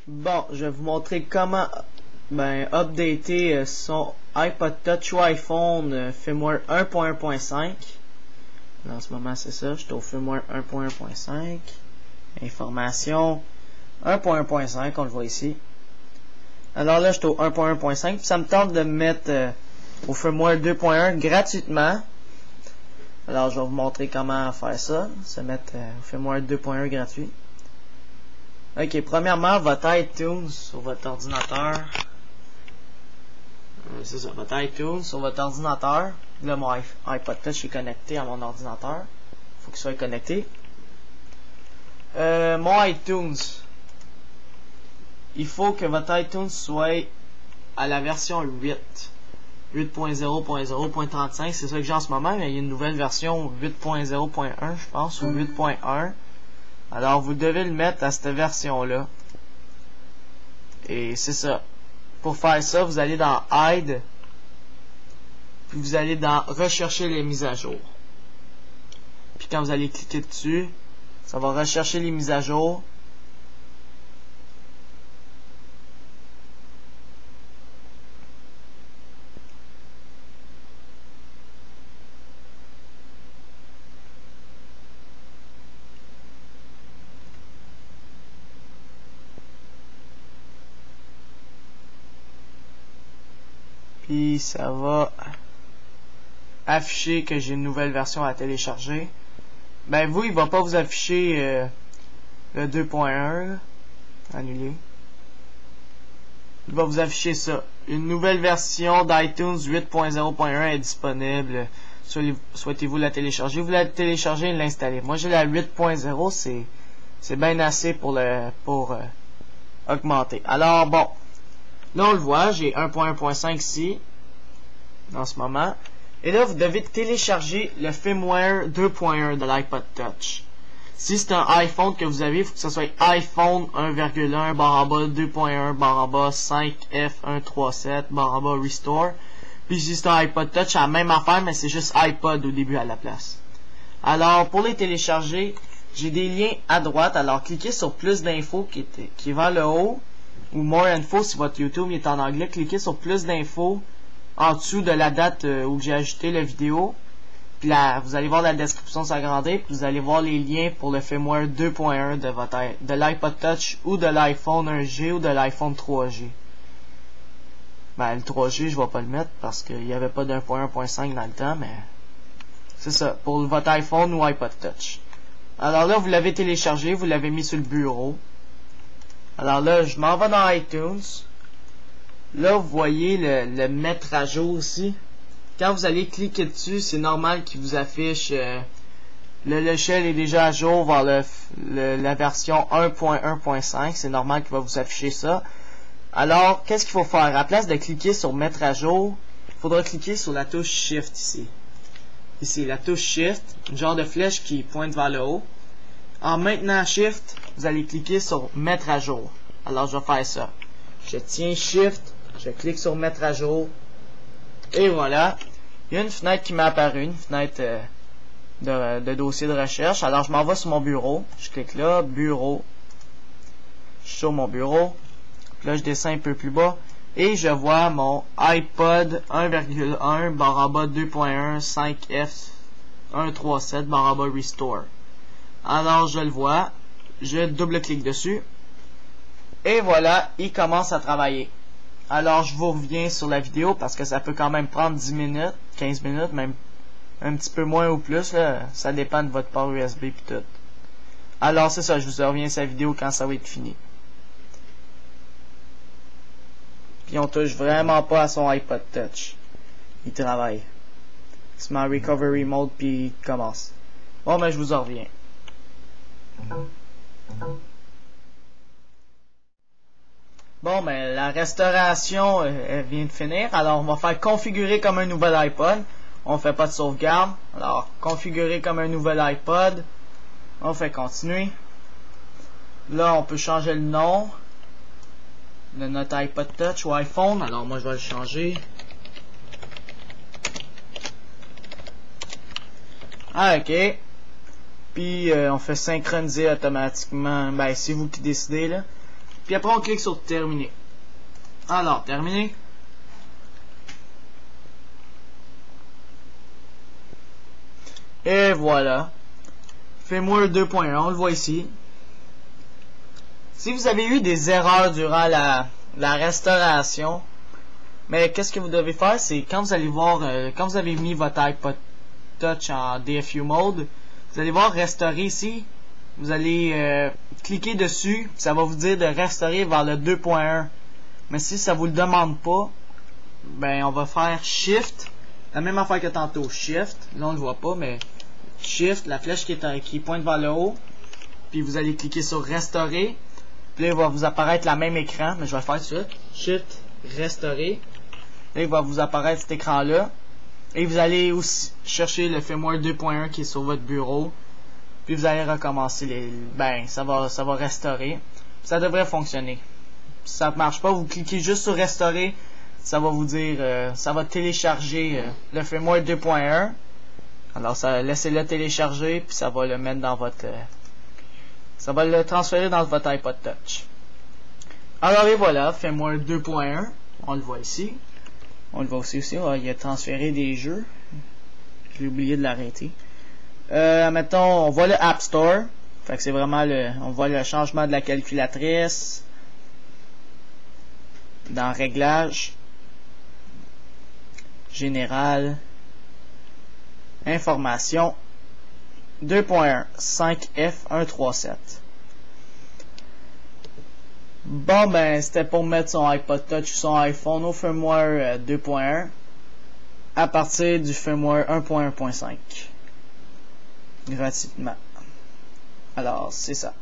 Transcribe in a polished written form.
Bon, je vais vous montrer comment updater son iPod Touch ou iPhone firmware 1.1.5. En ce moment, c'est ça, je suis au firmware 1.1.5. Information 1.1.5, on le voit ici. Alors là, je suis au 1.1.5, puis ça me tente de me mettre au firmware 2.1 gratuitement. Alors, je vais vous montrer comment faire ça, se mettre au firmware 2.1 gratuit. Ok, premièrement, votre iTunes sur votre ordinateur. C'est ça, votre iTunes sur votre ordinateur. Là, mon iPod Touch est connecté à mon ordinateur. Il faut qu'il soit connecté. Mon iTunes. Il faut que votre iTunes soit à la version 8. 8.0.0.35, c'est ça que j'ai en ce moment, mais il y a une nouvelle version 8.0.1, je pense, ou 8.1. Alors, vous devez le mettre à cette version-là. Et c'est ça. Pour faire ça, vous allez dans Hide. Puis vous allez dans Rechercher les mises à jour. Puis quand vous allez cliquer dessus, ça va rechercher les mises à jour. Puis ça va afficher que j'ai une nouvelle version à télécharger. Ben vous, il va pas vous afficher le 2.1. Annuler. Il va vous afficher ça. Une nouvelle version d'iTunes 8.0.1 est disponible. Souhaitez-vous la télécharger? Vous la téléchargez et l'installer. Moi j'ai la 8.0, c'est bien assez pour augmenter. Alors bon. Là, on le voit, j'ai 1.1.5 ici, en ce moment. Et là, vous devez télécharger le firmware 2.1 de l'iPod Touch. Si c'est un iPhone que vous avez, il faut que ce soit iPhone 1.1 2.1 5F137 Restore. Puis si c'est un iPod Touch, c'est la même affaire, mais c'est juste iPod au début à la place. Alors, pour les télécharger, j'ai des liens à droite. Alors, cliquez sur plus d'infos qui est vers le haut. Ou More Info si votre YouTube est en anglais, cliquez sur plus d'infos en dessous de la date où j'ai ajouté la vidéo. Puis là, vous allez voir la description s'agrandir, puis vous allez voir les liens pour le firmware 2.1 de l'iPod Touch ou de l'iPhone 1G ou de l'iPhone 3G. Ben le 3G, je vais pas le mettre parce qu'il n'y avait pas d'1.1.5 dans le temps, mais c'est ça, pour votre iPhone ou iPod Touch. Alors là, vous l'avez téléchargé, vous l'avez mis sur le bureau. Alors là, je m'en vais dans iTunes. Là, vous voyez le mettre à jour ici. Quand vous allez cliquer dessus, c'est normal qu'il vous affiche le logiciel est déjà à jour vers la version 1.1.5. C'est normal qu'il va vous afficher ça. Alors, qu'est-ce qu'il faut faire? À la place de cliquer sur mettre à jour, il faudra cliquer sur la touche Shift ici. Ici, la touche Shift, une genre de flèche qui pointe vers le haut. En maintenant Shift, vous allez cliquer sur mettre à jour. Alors je vais faire ça. Je tiens Shift, je clique sur mettre à jour. Et voilà. Il y a une fenêtre qui m'est apparue, une fenêtre de dossier de recherche. Alors je m'en vais sur mon bureau. Je clique là, bureau. Je suis sur mon bureau. Puis là je descends un peu plus bas. Et je vois mon iPod 1.1 2.1 5F137 Restore. Alors je le vois, je double-clique dessus, et voilà, il commence à travailler. Alors je vous reviens sur la vidéo, parce que ça peut quand même prendre 10 minutes, 15 minutes, même un petit peu moins ou plus, là, ça dépend de votre port USB et tout. Alors c'est ça, je vous reviens sur la vidéo quand ça va être fini. Puis on touche vraiment pas à son iPod Touch. Il travaille. Il se met en recovery mode puis il commence. Bon ben je vous en reviens. Bon, ben la restauration elle vient de finir. Alors, on va faire configurer comme un nouvel iPod. On fait pas de sauvegarde. Alors, configurer comme un nouvel iPod. On fait continuer. Là, on peut changer le nom de notre iPod Touch ou iPhone. Alors, moi, je vais le changer. Ah, ok. Puis on fait synchroniser automatiquement. Ben c'est vous qui décidez là. Puis après, on clique sur terminer. Alors, terminé. Et voilà. Firmware 2.1, on le voit ici. Si vous avez eu des erreurs durant la restauration, mais qu'est-ce que vous devez faire, c'est quand vous allez voir, quand vous avez mis votre iPod Touch en DFU mode, vous allez voir restaurer ici. Vous allez cliquer dessus, ça va vous dire de restaurer vers le 2.1. Mais si ça vous le demande pas, ben on va faire Shift, la même affaire que tantôt, Shift, là on le voit pas, mais Shift, la flèche qui pointe vers le haut, puis vous allez cliquer sur restaurer, puis là il va vous apparaître la même écran, mais je vais le faire tout de suite, Shift, restaurer, là il va vous apparaître cet écran là, et vous allez aussi chercher le firmware 2.1 qui est sur votre bureau, puis vous allez recommencer ça va restaurer, ça devrait fonctionner. Si ça ne marche pas, vous cliquez juste sur restaurer, ça va vous dire, ça va télécharger le firmware 2.1. Alors laissez-le télécharger, puis ça va le mettre dans votre, ça va le transférer dans votre iPod Touch. Alors et voilà, firmware 2.1, on le voit ici. On le voit aussi, il a transféré des jeux. J'ai oublié de l'arrêter. Mettons, on voit le App Store. Fait que c'est vraiment on voit le changement de la calculatrice. Dans Réglages. Général. Information. 2.1. 5F137. Bon ben, c'était pour mettre son iPod Touch ou son iPhone au firmware 2.1 à partir du firmware 1.1.5 gratuitement. Alors, c'est ça.